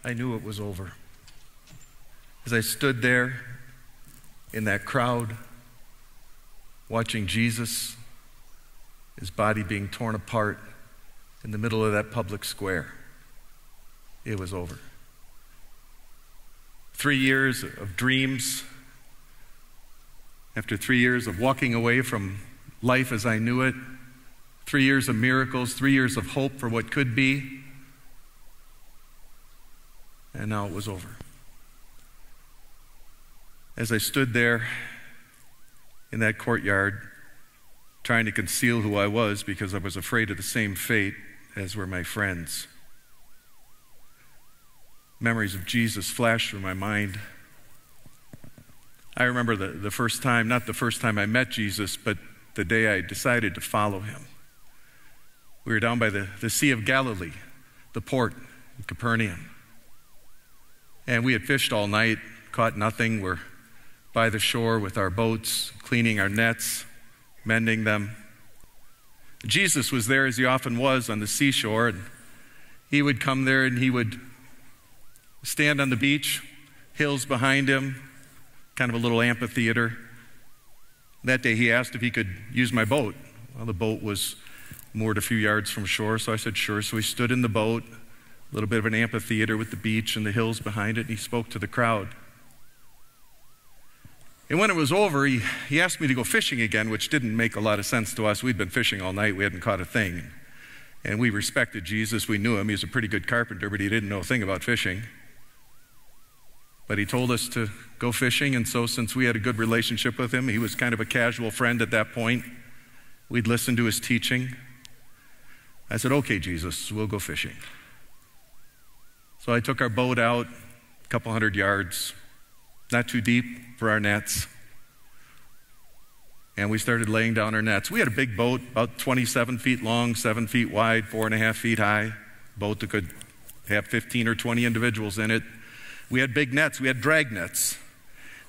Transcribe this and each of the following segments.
I knew it was over. As I stood there in that crowd, watching Jesus, his body being torn apart in the middle of that public square, it was over. 3 years of dreams, after 3 years of walking away from life as I knew it, 3 years of miracles, 3 years of hope for what could be, and now it was over. As I stood there in that courtyard, trying to conceal who I was because I was afraid of the same fate as were my friends, memories of Jesus flashed through my mind. I remember the first time, not the first time I met Jesus, but the day I decided to follow him. We were down by the Sea of Galilee, the port in Capernaum. And we had fished all night, caught nothing. We're by the shore with our boats, cleaning our nets, mending them. Jesus was there, as he often was, on the seashore, and he would come there and he would stand on the beach, hills behind him, kind of a little amphitheater. That day he asked if he could use my boat. Well, the boat was moored a few yards from shore, so I said sure. So we stood in the boat, a little bit of an amphitheater with the beach and the hills behind it, and he spoke to the crowd. And when it was over, he asked me to go fishing again, which didn't make a lot of sense to us. We'd been fishing all night. We hadn't caught a thing. And we respected Jesus. We knew him. He was a pretty good carpenter, but he didn't know a thing about fishing. But he told us to go fishing, and so since we had a good relationship with him, he was kind of a casual friend at that point. We'd listen to his teaching. I said, okay, Jesus, we'll go fishing. So I took our boat out a couple hundred yards, not too deep for our nets, and we started laying down our nets. We had a big boat, about 27 feet long, 7 feet wide, 4.5 feet high, boat that could have 15 or 20 individuals in it. We had big nets. We had drag nets.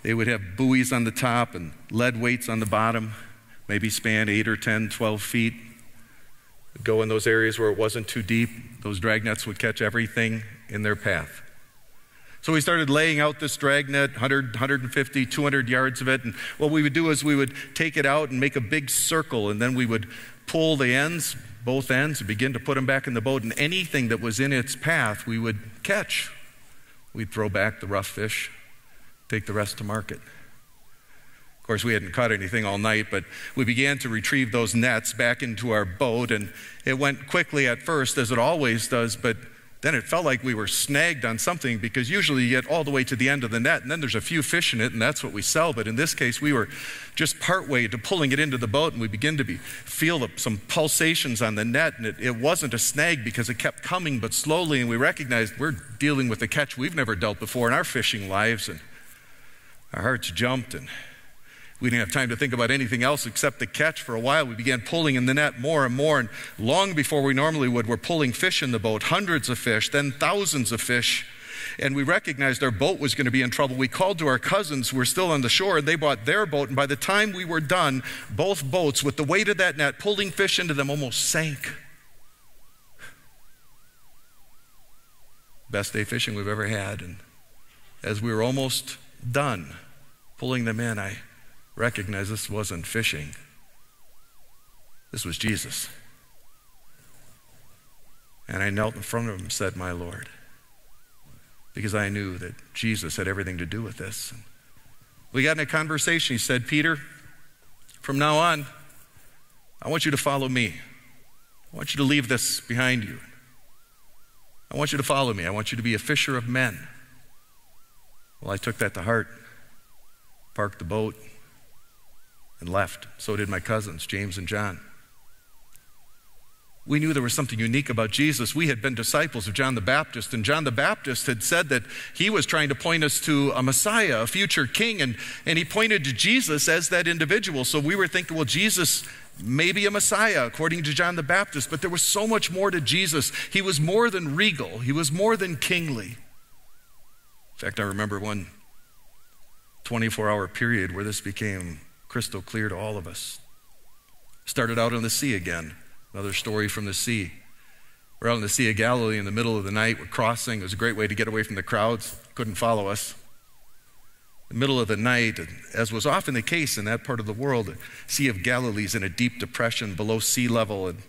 They would have buoys on the top and lead weights on the bottom, maybe span 8 or 10, 12 feet. We'd go in those areas where it wasn't too deep. Those drag nets would catch everything in their path. So we started laying out this drag net, 100, 150, 200 yards of it. And what we would do is we would take it out and make a big circle, and then we would pull the ends, both ends, and begin to put them back in the boat. And anything that was in its path, we would catch. We'd throw back the rough fish, take the rest to market. Of course, we hadn't caught anything all night, but we began to retrieve those nets back into our boat, and it went quickly at first, as it always does, but then it felt like we were snagged on something, because usually you get all the way to the end of the net, and then there's a few fish in it, and that's what we sell. But in this case, we were just part way to pulling it into the boat, and we began to feel some pulsations on the net, and it wasn't a snag because it kept coming, but slowly, and we recognized we're dealing with a catch we've never dealt before in our fishing lives, and our hearts jumped, and we didn't have time to think about anything else except the catch. For a while, we began pulling in the net more and more, and long before we normally would, we're pulling fish in the boat, hundreds of fish, then thousands of fish, and we recognized our boat was going to be in trouble. We called to our cousins who were still on the shore, and they bought their boat, and by the time we were done, both boats, with the weight of that net, pulling fish into them, almost sank. Best day fishing we've ever had, and as we were almost done pulling them in, I recognized this wasn't fishing. This was Jesus. And I knelt in front of him and said, "My Lord," because I knew that Jesus had everything to do with this. And we got in a conversation. He said, "Peter, from now on, I want you to follow me. I want you to leave this behind you. I want you to follow me. I want you to be a fisher of men." Well, I took that to heart, parked the boat, and left. So did my cousins, James and John. We knew there was something unique about Jesus. We had been disciples of John the Baptist, and John the Baptist had said that he was trying to point us to a Messiah, a future king, and he pointed to Jesus as that individual. So we were thinking, well, Jesus may be a Messiah, according to John the Baptist, but there was so much more to Jesus. He was more than regal. He was more than kingly. In fact, I remember one 24-hour period where this became crystal clear to all of us. Started out on the sea again, another story from the sea. We're out in the Sea of Galilee in the middle of the night. We're crossing. It was a great way to get away from the crowds. Couldn't follow us. In the middle of the night, as was often the case in that part of the world, the Sea of Galilee is in a deep depression below sea level, and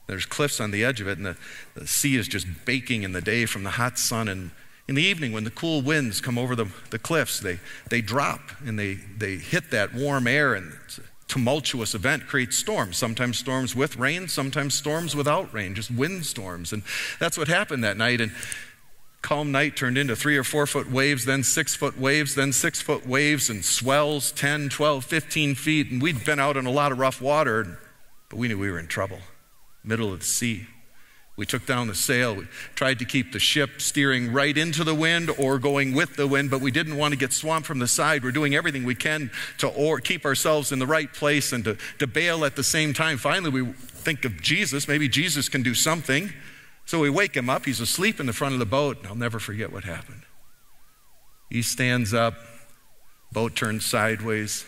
there's cliffs on the edge of it, and the sea is just baking in the day from the hot sun. And in the evening, when the cool winds come over the cliffs, they drop and they hit that warm air, and it's a tumultuous event, creates storms. Sometimes storms with rain, sometimes storms without rain, just windstorms. And that's what happened that night. And calm night turned into 3 or 4 foot waves, then 6 foot waves, then 6 foot waves, and swells 10, 12, 15 feet. And we'd been out in a lot of rough water, but we knew we were in trouble. Middle of the sea. We took down the sail. We tried to keep the ship steering right into the wind or going with the wind, but we didn't want to get swamped from the side. We're doing everything we can to keep ourselves in the right place and to bail at the same time. Finally, we think of Jesus. Maybe Jesus can do something. So we wake him up. He's asleep in the front of the boat, and I'll never forget what happened. He stands up. Boat turns sideways.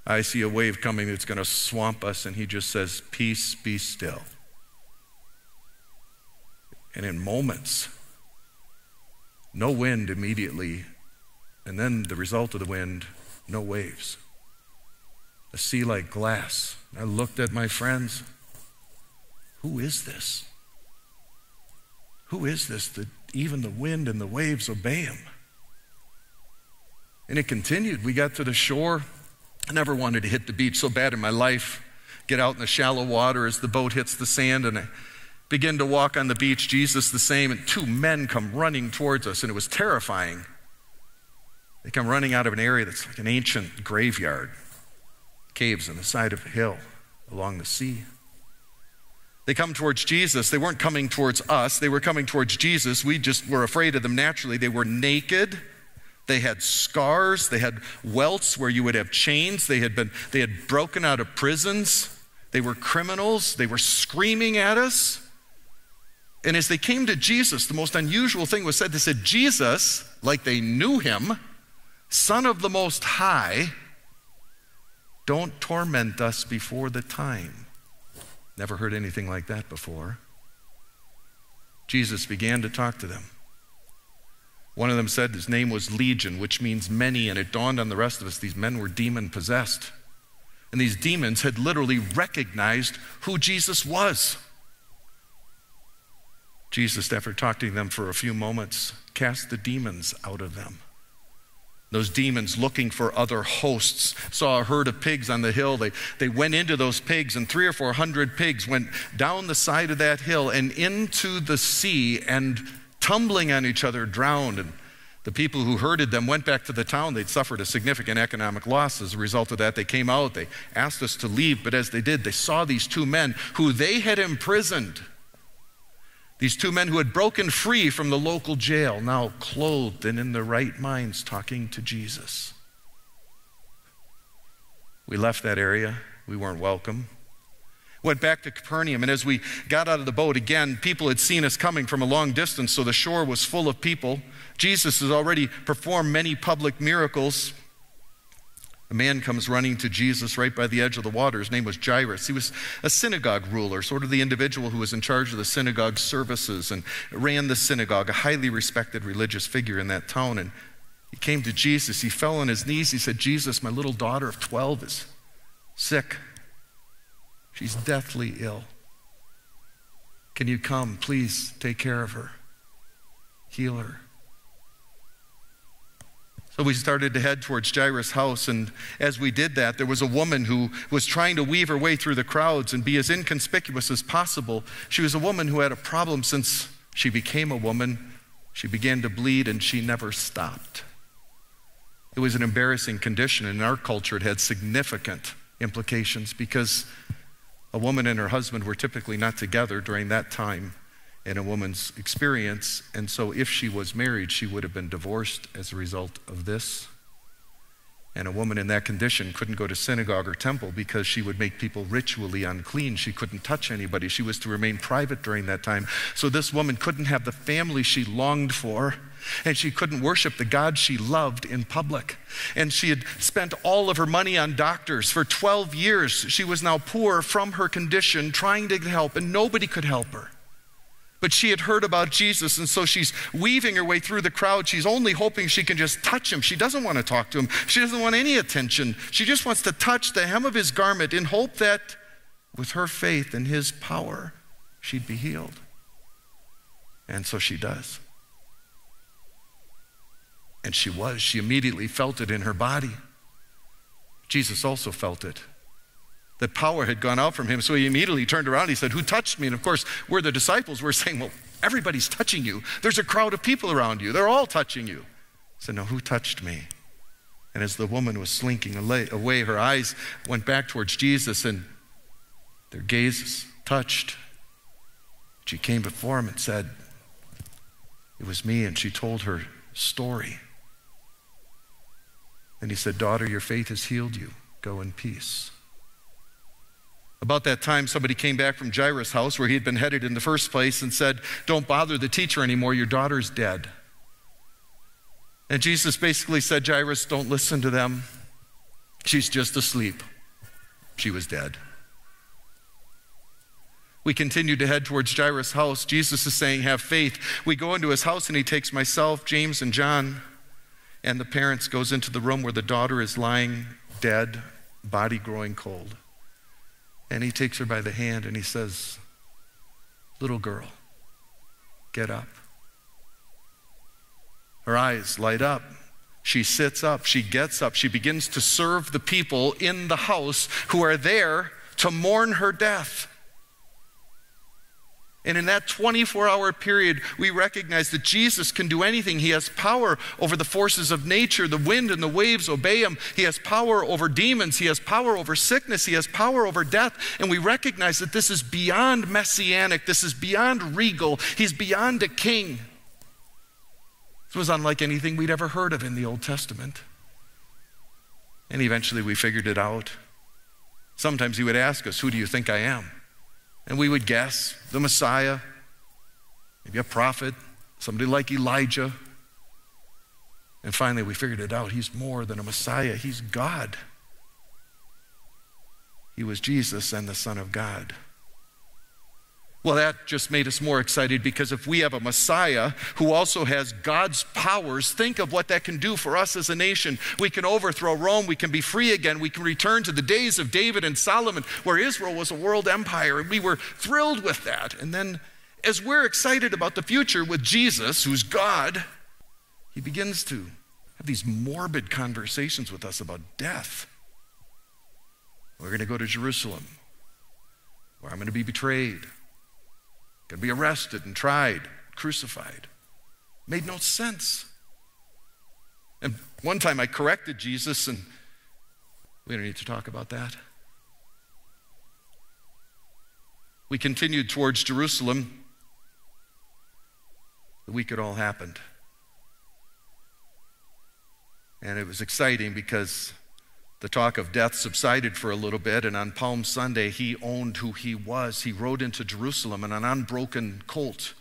I see a wave coming that's going to swamp us, and he just says, "Peace, be still." And in moments, no wind immediately, and then the result of the wind, no waves. A sea like glass. I looked at my friends. Who is this? Who is this that even the wind and the waves obey him? And it continued. We got to the shore. I never wanted to hit the beach so bad in my life. Get out in the shallow water as the boat hits the sand, and I begin to walk on the beach, Jesus the same, and 2 men come running towards us, and it was terrifying. They come running out of an area that's like an ancient graveyard, caves on the side of a hill along the sea. They come towards Jesus. They weren't coming towards us. They were coming towards Jesus. We just were afraid of them naturally. They were naked. They had scars. They had welts where you would have chains. They had broken out of prisons. They were criminals. They were screaming at us. And as they came to Jesus, the most unusual thing was said. They said, "Jesus," like they knew him, "Son of the Most High, don't torment us before the time." Never heard anything like that before. Jesus began to talk to them. One of them said his name was Legion, which means many, and it dawned on the rest of us these men were demon-possessed. And these demons had literally recognized who Jesus was. Jesus, after talking to them for a few moments, cast the demons out of them. Those demons, looking for other hosts, saw a herd of pigs on the hill. They went into those pigs, and 300 or 400 pigs went down the side of that hill and into the sea, and tumbling on each other, drowned. And the people who herded them went back to the town. They'd suffered a significant economic loss as a result of that. They came out. They asked us to leave, but as they did, they saw these 2 men who they had imprisoned. These 2 men who had broken free from the local jail, now clothed and in their right minds, talking to Jesus. We left that area. We weren't welcome. Went back to Capernaum, and as we got out of the boat again, people had seen us coming from a long distance, so the shore was full of people. Jesus has already performed many public miracles. A man comes running to Jesus right by the edge of the water. His name was Jairus. He was a synagogue ruler, sort of the individual who was in charge of the synagogue services and ran the synagogue, a highly respected religious figure in that town. And he came to Jesus. He fell on his knees. He said, "Jesus, my little daughter of 12 is sick. She's deathly ill. Can you come, please take care of her, heal her?" So we started to head towards Jairus' house, and as we did that, there was a woman who was trying to weave her way through the crowds and be as inconspicuous as possible. She was a woman who had a problem since she became a woman. She began to bleed, and she never stopped. It was an embarrassing condition. In our culture, it had significant implications because a woman and her husband were typically not together during that time in a woman's experience, and so if she was married, she would have been divorced as a result of this. And a woman in that condition couldn't go to synagogue or temple because she would make people ritually unclean. She couldn't touch anybody. She was to remain private during that time. So this woman couldn't have the family she longed for, and she couldn't worship the God she loved in public. And she had spent all of her money on doctors. For 12 years, she was now poor from her condition, trying to get help, and nobody could help her. But she had heard about Jesus, and so she's weaving her way through the crowd. She's only hoping she can just touch him. She doesn't want to talk to him. She doesn't want any attention. She just wants to touch the hem of his garment in hope that with her faith and his power, she'd be healed. And so she does. And she was. She immediately felt it in her body. Jesus also felt it. The power had gone out from him, so he immediately turned around. He said, "Who touched me?" And of course, we're the disciples. We're saying, "Well, everybody's touching you. There's a crowd of people around you. They're all touching you." He said, "No, who touched me?" And as the woman was slinking away, her eyes went back towards Jesus, and their gazes touched. She came before him and said, "It was me," and she told her story. And he said, "Daughter, your faith has healed you. Go in peace." About that time, somebody came back from Jairus' house where he had been headed in the first place and said, "Don't bother the teacher anymore. Your daughter's dead." And Jesus basically said, "Jairus, don't listen to them. She's just asleep." She was dead. We continue to head towards Jairus' house. Jesus is saying, "Have faith." We go into his house and he takes myself, James, and John, and the parents, goes into the room where the daughter is lying dead, body growing cold. And he takes her by the hand and he says, "Little girl, get up." Her eyes light up. She sits up. She gets up. She begins to serve the people in the house who are there to mourn her death. And in that 24-hour period, we recognize that Jesus can do anything. He has power over the forces of nature. The wind and the waves obey him. He has power over demons. He has power over sickness. He has power over death. And we recognize that this is beyond messianic. This is beyond regal. He's beyond a king. This was unlike anything we'd ever heard of in the Old Testament. And eventually we figured it out. Sometimes he would ask us, "Who do you think I am?" And we would guess, the Messiah, maybe a prophet, somebody like Elijah. And finally we figured it out. He's more than a Messiah. He's God. He was Jesus and the Son of God. Well, that just made us more excited, because if we have a Messiah who also has God's powers, think of what that can do for us as a nation. We can overthrow Rome. We can be free again. We can return to the days of David and Solomon, where Israel was a world empire, and we were thrilled with that. And then as we're excited about the future with Jesus, who's God, he begins to have these morbid conversations with us about death. We're going to go to Jerusalem, where I'm going to be betrayed, going to be arrested and tried, crucified. Made no sense. And one time I corrected Jesus, and we don't need to talk about that. We continued towards Jerusalem. The week it all happened. And it was exciting because the talk of death subsided for a little bit, and on Palm Sunday, he owned who he was. He rode into Jerusalem on an unbroken colt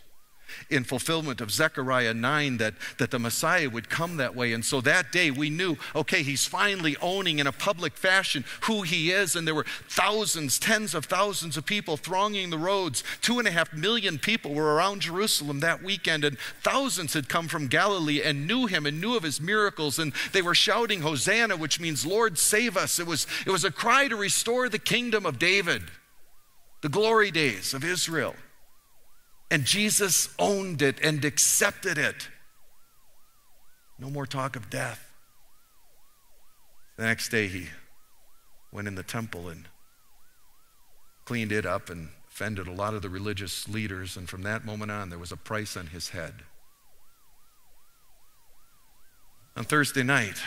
in fulfillment of Zechariah 9 that the Messiah would come that way. And so that day we knew, okay, he's finally owning in a public fashion who he is. And there were thousands, tens of thousands of people thronging the roads. 2.5 million people were around Jerusalem that weekend, and thousands had come from Galilee and knew him and knew of his miracles. And they were shouting, "Hosanna," which means "Lord, save us." It was a cry to restore the kingdom of David, the glory days of Israel. And Jesus owned it and accepted it. No more talk of death. The next day he went in the temple and cleaned it up and offended a lot of the religious leaders. And from that moment on, there was a price on his head. On Thursday night,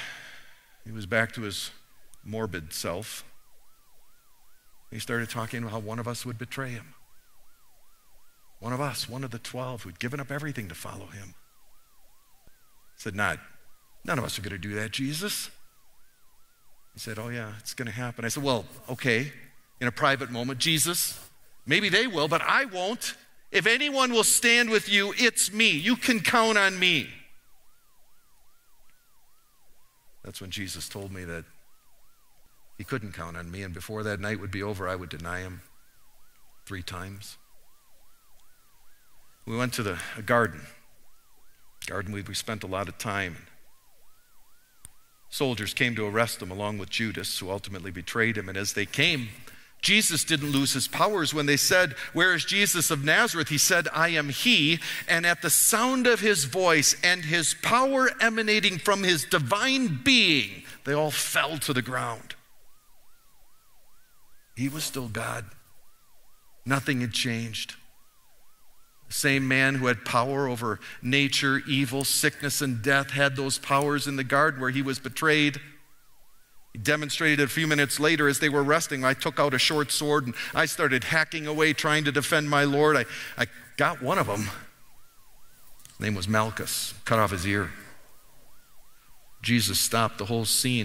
he was back to his morbid self. He started talking about how one of us would betray him. One of us, one of the 12 who'd given up everything to follow him. I said, none of us are going to do that, Jesus. He said, "Oh yeah, it's going to happen." I said, "Well, okay, in a private moment, Jesus, maybe they will, but I won't. If anyone will stand with you, it's me. You can count on me." That's when Jesus told me that he couldn't count on me, and before that night would be over, I would deny him 3 times. We went to a garden we spent a lot of time. Soldiers came to arrest him along with Judas, who ultimately betrayed him. And as they came, Jesus didn't lose his powers. When they said, "Where is Jesus of Nazareth?" he said, "I am he." And at the sound of his voice and his power emanating from his divine being, they all fell to the ground. He was still God. Nothing had changed. The same man who had power over nature, evil, sickness, and death had those powers in the garden where he was betrayed. He demonstrated it a few minutes later as they were resting. I took out a short sword and I started hacking away trying to defend my Lord. I got one of them. His name was Malchus. Cut off his ear. Jesus stopped the whole scene.